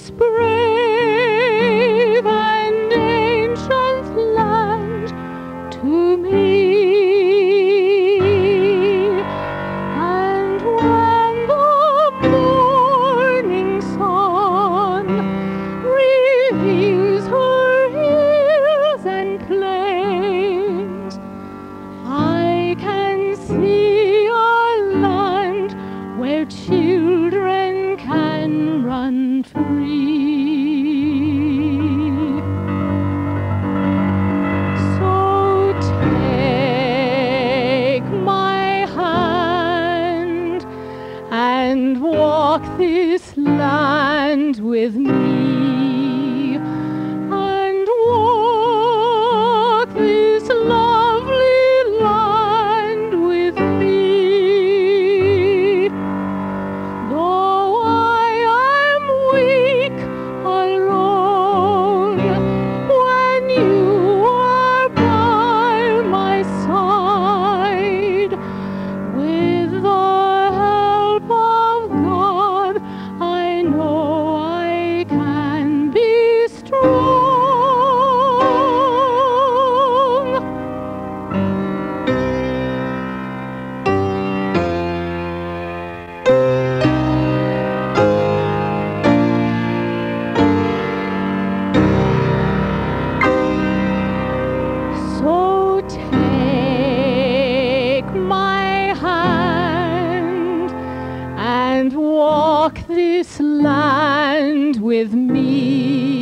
this brave and ancient land to me. And when the morning sun reveals her hills and plains, I can see a land where children can run free. So take my hand and walk this land with me, and walk this lovely land with me. Though I am weak alone, when you are by my side, with the help of God, I know I can be strong. So take my hand and walk this land with me.